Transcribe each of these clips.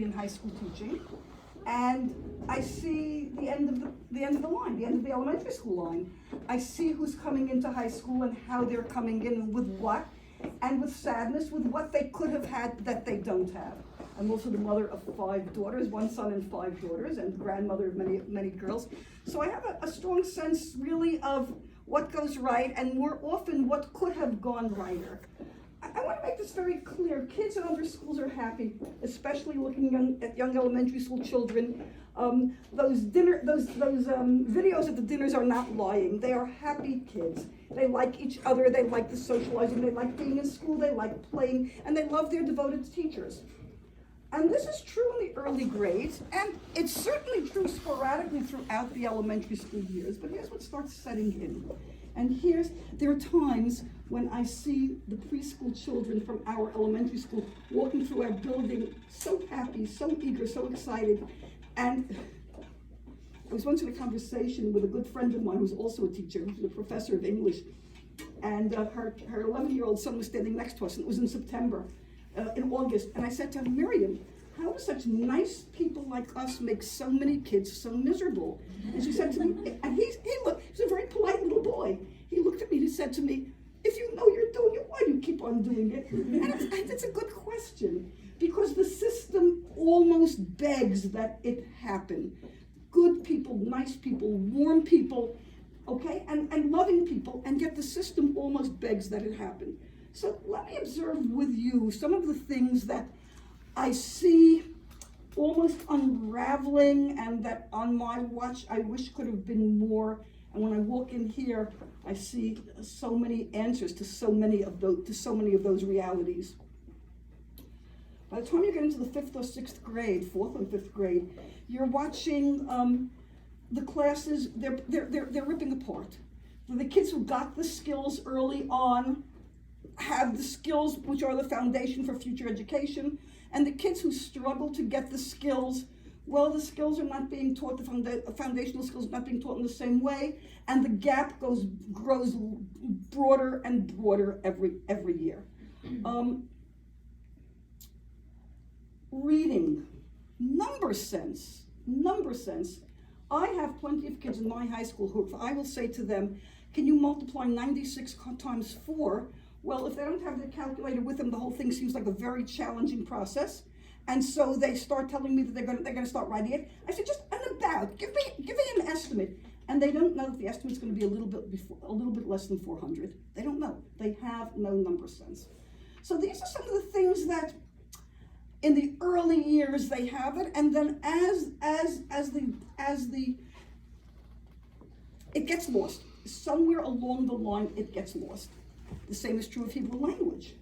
in high school teaching, and I see the end of the line, the end of the elementary school line. I see who's coming into high school and how they're coming in with what, and with sadness, with what they could have had that they don't have. I'm also the mother of 5 daughters, 1 son and 5 daughters, and grandmother of many girls. So I have a strong sense really of what goes right, and more often what could have gone righter. I want to make this very clear. Kids in other schools are happy, especially looking at young elementary school children. Those videos at the dinners are not lying. They are happy kids. They like each other. They like the socializing. They like being in school. They like playing, and they love their devoted teachers. And this is true in the early grades, and it's certainly true sporadically throughout the elementary school years. But here's what starts setting in. And there are times when I see the preschool children from our elementary school walking through our building so happy, so eager, so excited. And I was once in a conversation with a good friend of mine who's also a teacher, who's a professor of English. And her 11-year-old son was standing next to us, and it was in September, in August. And I said to her, Miriam, how do such nice people like us make so many kids so miserable? And she said to me, and he's a very polite little boy. He looked at me and he said to me, if you know you're doing it, why do you keep on doing it? And it's a good question, because the system almost begs that it happen. Good people, nice people, warm people, okay, and loving people, and yet the system almost begs that it happen. So let me observe with you some of the things that I see almost unraveling, and that on my watch I wish could have been more. And when I walk in here, I see so many answers to so many of those realities. By the time you get into the 5th or 6th grade, 4th and 5th grade, you're watching the classes. They're ripping apart. The kids who got the skills early on have the skills which are the foundation for future education, and the kids who struggle to get the skills, well, the skills are not being taught, the foundational skills are not being taught in the same way, and the gap grows broader and broader every year. Reading, number sense. I have plenty of kids in my high school who, if I will say to them, can you multiply 96 times 4? Well, if they don't have their calculator with them, the whole thing seems like a very challenging process. And so they start telling me that they're going to start writing it. I said, just give me an estimate. And they don't know that the estimate's going to be a little bit less than 400. They don't know. They have no number sense. So these are some of the things that in the early years they have it, and then as it gets lost. Somewhere along the line it gets lost. The same is true of Hebrew language.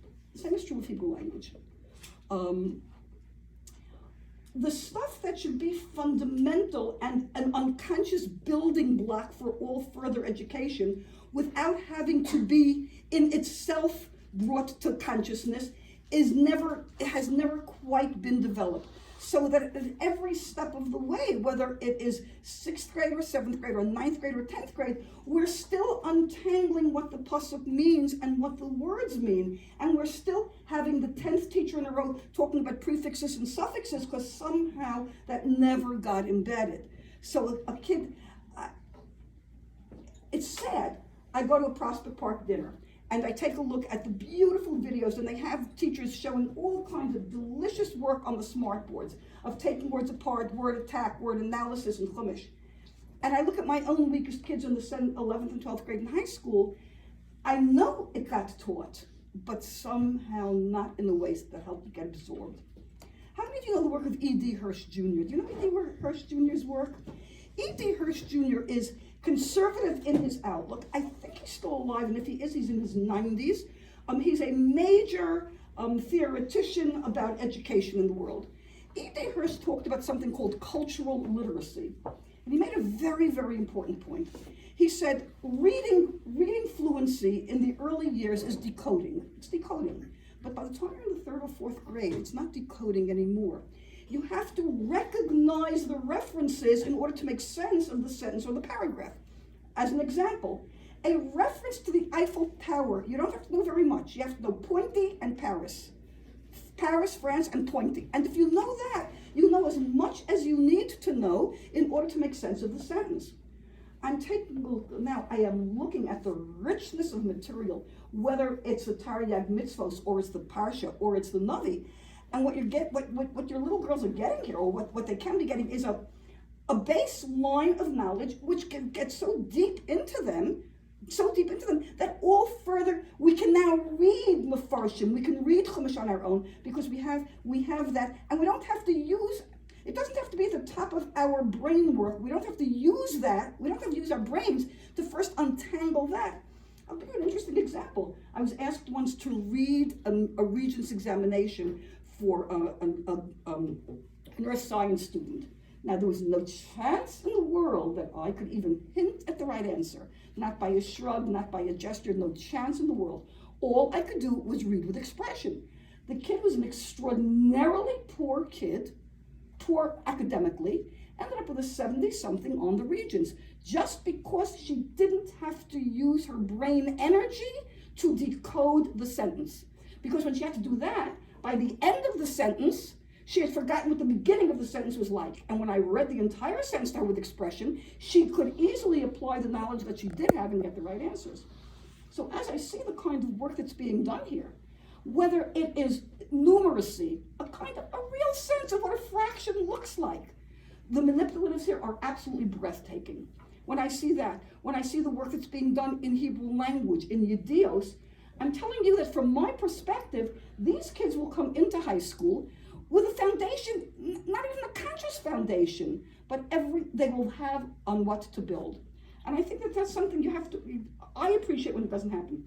The stuff that should be fundamental and an unconscious building block for all further education, without having to be in itself brought to consciousness, has never quite been developed. So that at every step of the way, whether it is 6th grade or 7th grade or 9th grade or 10th grade, we're still untangling what the pasuk means and what the words mean. And we're still having the 10th teacher in a row talking about prefixes and suffixes, because somehow that never got embedded. So a kid, it's sad. I go to a Prospect Park dinner, and I take a look at the beautiful videos, and they have teachers showing all kinds of delicious work on the smart boards of taking words apart, word attack, word analysis, and chumash. And I look at my own weakest kids in the 11th and 12th grade in high school. I know it got taught, but somehow not in the ways that helped it get absorbed. How many of you know the work of E.D. Hirsch Jr.? Do you know E.D. Hirsch Jr.'s work? E.D. Hirsch Jr. is conservative in his outlook. I think he's still alive, and if he is, he's in his 90s. He's a major theoretician about education in the world. E.D. Hirsch talked about something called cultural literacy, and he made a very, very important point. He said reading fluency in the early years is decoding. It's decoding. But by the time you're in the 3rd or 4th grade, it's not decoding anymore. You have to recognize the references in order to make sense of the sentence or the paragraph. As an example, a reference to the Eiffel Tower, you don't have to know very much. You have to know Pointy and Paris. Paris, France, and Pointy. And if you know that, order to make sense of the sentence. Now I am looking at the richness of material, whether it's the Taryag Mitzvos, or it's the Parsha, or it's the Navi, and what your little girls are getting here, or what they can be getting, is a baseline of knowledge which gets so deep into them that all further, we can now read Mefarshim, we can read Chumash on our own, because we have that, and we don't have to use, it doesn't have to be at the top of our brain work. We don't have to use that, we don't have to use our brains to first untangle that. I'll give you an interesting example. I was asked once to read a Regents examination for an earth science student. Now, there was no chance in the world that I could even hint at the right answer. Not by a shrug, not by a gesture, no chance in the world. All I could do was read with expression. The kid was an extraordinarily poor kid, poor academically, ended up with a 70-something on the Regents, just because she didn't have to use her brain energy to decode the sentence. Because when she had to do that, by the end of the sentence, she had forgotten what the beginning of the sentence was like. And when I read the entire sentence to her with expression, she could easily apply the knowledge that she did have and get the right answers. So as I see the kind of work that's being done here, whether it is numeracy, a real sense of what a fraction looks like, the manipulatives here are absolutely breathtaking. When I see that, when I see the work that's being done in Hebrew language, in Yiddios, I'm telling you that from my perspective, these kids will come into high school with a foundation, not even a conscious foundation, but they will have on what to build. And I think that that's something I appreciate when it doesn't happen.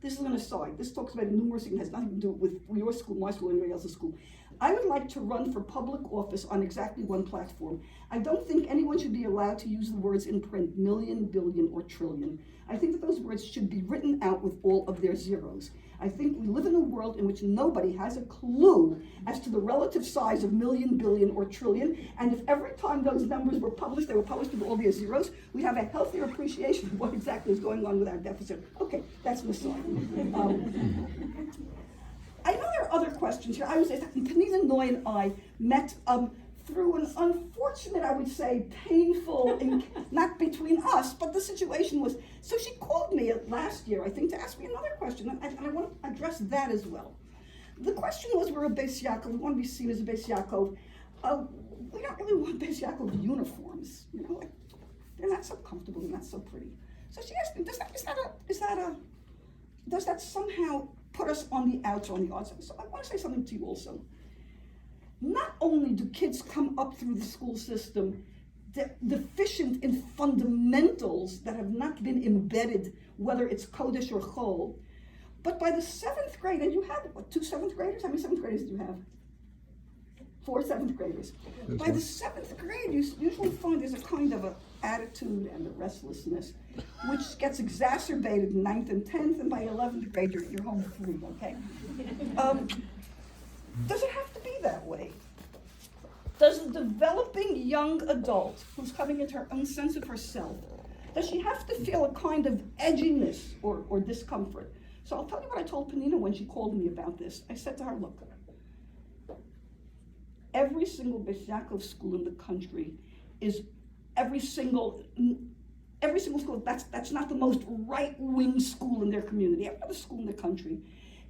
This is an aside. This talks about numeracy and has nothing to do with your school, my school, anybody else's school. I would like to run for public office on exactly one platform. I don't think anyone should be allowed to use the words in print, million, billion, or trillion. I think that those words should be written out with all of their zeros. I think we live in a world in which nobody has a clue as to the relative size of million, billion, or trillion, and if every time those numbers were published, they were published with all their zeros, we'd have a healthier appreciation of what exactly is going on with our deficit. Okay, that's an aside. I know there are other questions here. Penina Noy and I met through an unfortunate, I would say, painful, not between us, but the situation was, so she called me last year, I think, to ask me another question, and I want to address that as well. The question was, we're a Beis Yaakov, we want to be seen as a Beis Yaakov. We don't really want Beis Yaakov uniforms, they're not so comfortable, they're not so pretty. So she asked me, does that somehow put us on the outs or on the odds? So I want to say something to you also. Not only do kids come up through the school system deficient in fundamentals that have not been embedded, whether it's Kodesh or Chol, but by the 7th grade, and you have, 2 7th graders? How many 7th graders do you have? 4 7th graders. By the 7th grade, you usually find there's a kind of an attitude and a restlessness, which gets exacerbated in 9th and 10th, and by 11th grade, you're home free, okay? Does it have to be that way? Does the developing young adult who's coming into her own sense of herself, does she have to feel a kind of edginess or discomfort? So I'll tell you what I told Penina when she called me about this. I said to her, look, every single Beis Yaakov school in the country is every single school, that's not the most right-wing school in their community. Every other school in the country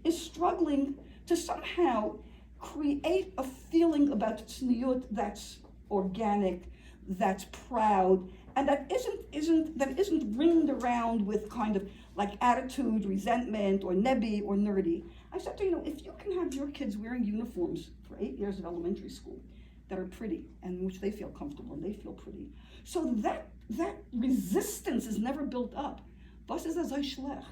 is struggling to somehow create a feeling about tzniut that's organic, that's proud, and that isn't ringed around with kind of like attitude, resentment, or nebby, or nerdy. I said to her, if you can have your kids wearing uniforms for 8 years of elementary school that are pretty and in which they feel comfortable and they feel pretty, so that resistance is never built up. Was ist das so schlecht?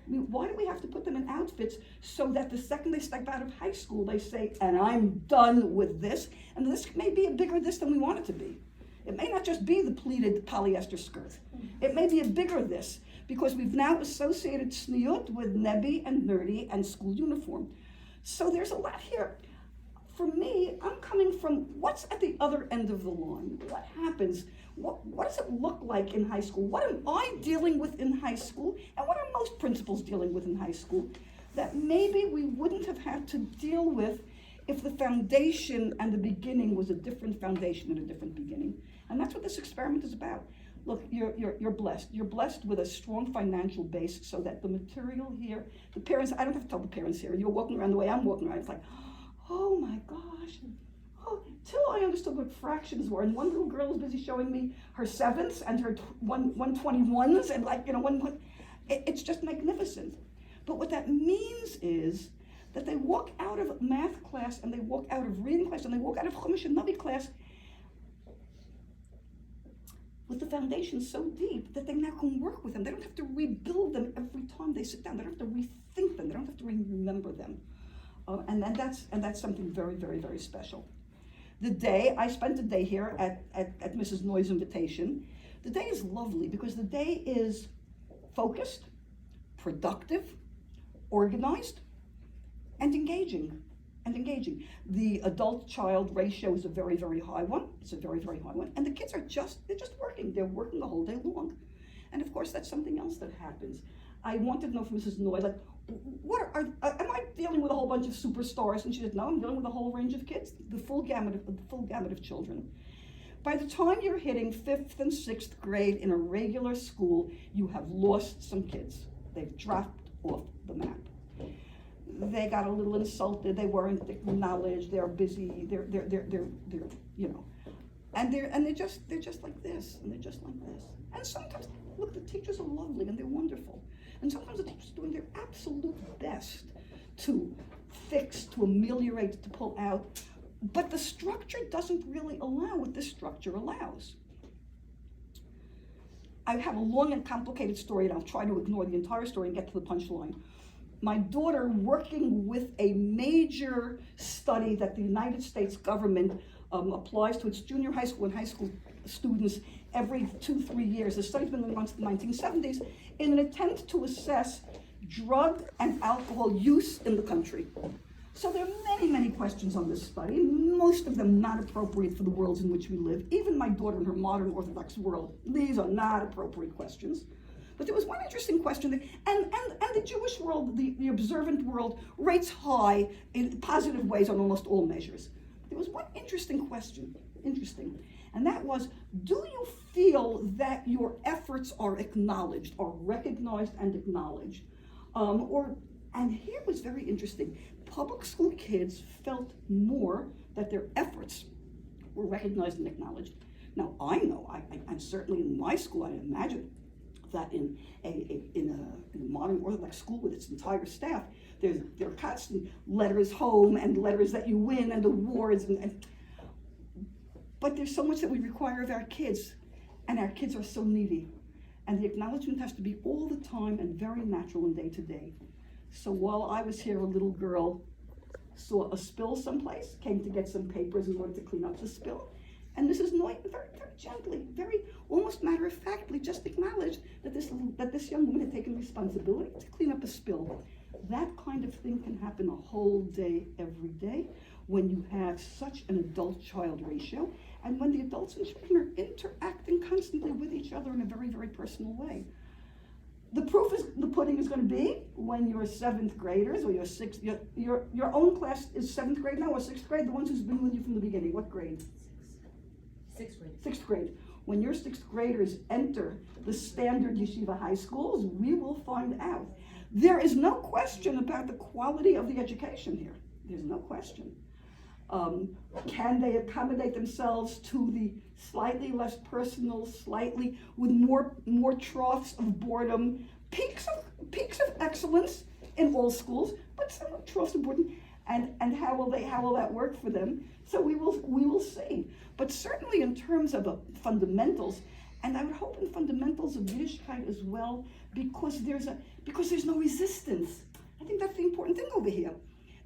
I mean, why do we have to put them in outfits so that the second they step out of high school, they say, and I'm done with this, and this may be a bigger this than we want it to be. It may not just be the pleated polyester skirt. It may be a bigger this, because we've now associated tzniut with nebby and nerdy and school uniform. So there's a lot here. For me, I'm coming from what's at the other end of the line. What happens? What does it look like in high school? What am I dealing with in high school? And what are most principals dealing with in high school that maybe we wouldn't have had to deal with if the foundation and the beginning was a different foundation and a different beginning. And that's what this experiment is about. Look, you're blessed. You're blessed with a strong financial base so that the material here, the parents, I don't have to tell the parents here, you're walking around the way I'm walking around. It's like, oh my gosh. Oh, till I understood what fractions were. And one little girl was busy showing me her sevenths and her 121s and like, it's just magnificent. But what that means is that they walk out of math class and they walk out of reading class and they walk out of Chumash and Navi class with the foundation so deep that they now can work with them. They don't have to rebuild them every time they sit down. They don't have to rethink them. They don't have to remember them. And that's something very, very, very special. I spent a day here at Mrs. Noy's invitation. The day is lovely because the day is focused, productive, organized, and engaging. The adult-child ratio is a very, very high one. It's a very, very high one. And the kids they're just working. They're working the whole day long. And of course, that's something else that happens. I wanted to know from Mrs. Noy, like, am I dealing with a whole bunch of superstars? And she said, no, I'm dealing with a whole range of kids, the full gamut of children. By the time you're hitting 5th and 6th grade in a regular school, you have lost some kids. They've dropped off the map. They got a little insulted. They weren't acknowledged. They're busy. They're and they're just like this, and they're just like this. And sometimes, look, the teachers are lovely and they're wonderful. And sometimes the teachers are doing their absolute best to fix, to ameliorate, to pull out. But the structure doesn't really allow what this structure allows. I have a long and complicated story, and I'll try to ignore the entire story and get to the punchline. My daughter, working with a major study that the United States government applies to its junior high school and high school students every 2-3 years. The study's been going on since the 1970s in an attempt to assess drug and alcohol use in the country. So there are many, many questions on this study, most of them not appropriate for the worlds in which we live. Even my daughter in her modern Orthodox world, these are not appropriate questions. But there was one interesting question, and the Jewish world, the observant world, rates high in positive ways on almost all measures. There was one interesting question, and that was, do you feel that your efforts are acknowledged, are recognized and acknowledged? And here was very interesting. Public school kids felt more that their efforts were recognized and acknowledged. Now, I know, and certainly in my school, I imagine that in a modern Orthodox school with its entire staff, there are constant letters home and letters that you win and awards, but there's so much that we require of our kids, and our kids are so needy. And the acknowledgement has to be all the time and very natural and day to day. So while I was here, a little girl saw a spill someplace, came to get some papers in order to clean up the spill. And Mrs. Noy very, very gently, very almost matter-of-factly just acknowledged that this young woman had taken responsibility to clean up a spill. That kind of thing can happen a whole day, every day, when you have such an adult-child ratio, and when the adults and children are interacting constantly with each other in a very, very personal way. The proof is, the pudding is going to be when you're 7th graders or your own class is 7th grade now or 6th grade, the ones who's been with you from the beginning. What grade? 6th grade. 6th grade. When your 6th graders enter the standard yeshiva high schools, we will find out. There is no question about the quality of the education here. There's no question. Can they accommodate themselves to the slightly less personal, slightly with more troughs of boredom, peaks of excellence in all schools, but some troughs of boredom, and how will that work for them? So we will see. But certainly in terms of fundamentals, and I would hope in fundamentals of Yiddishkeit as well, because there's no resistance. I think that's the important thing over here.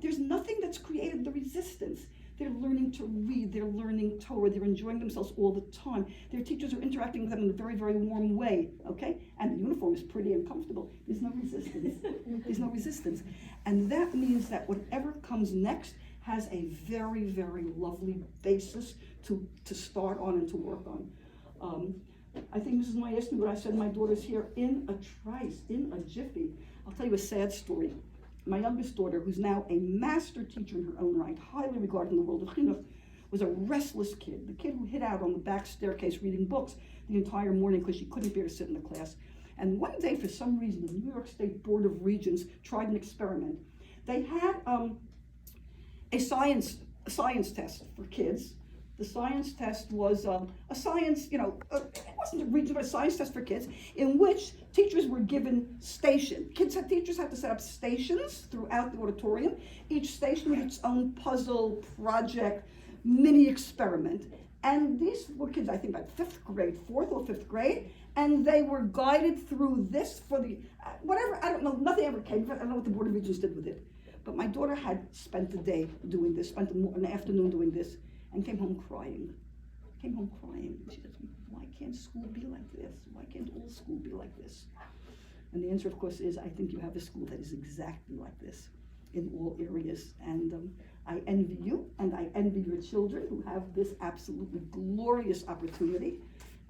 There's nothing that's created the resistance. They're learning to read, they're learning Torah, they're enjoying themselves all the time. Their teachers are interacting with them in a very, very warm way, okay? And the uniform is pretty and comfortable. There's no resistance. There's no resistance. And that means that whatever comes next has a very, very lovely basis to start on and to work on. I think Mrs. Moy asked me what I said. My daughter's here in a trice, in a jiffy. I'll tell you a sad story. my youngest daughter, who's now a master teacher in her own right, highly regarded in the world of chinuch, was a restless kid. The kid who hid out on the back staircase reading books the entire morning because she couldn't bear to sit in the class. And one day, for some reason, the New York State Board of Regents tried an experiment. They had a science test for kids. The science test was a science, it wasn't a region, but a science test for kids, in which teachers were given teachers had to set up stations throughout the auditorium, each station with its own puzzle, project, mini experiment. And these were kids, I think, about 4th or 5th grade, and they were guided through this for the, whatever, I don't know, nothing ever came from it. I don't know what the Board of Regents did with it. But my daughter had spent the day doing this, spent an afternoon doing this, and came home crying. And she said, why can't school be like this? Why can't all school be like this? And the answer, of course, is I think you have a school that is exactly like this in all areas. And I envy you, and I envy your children who have this absolutely glorious opportunity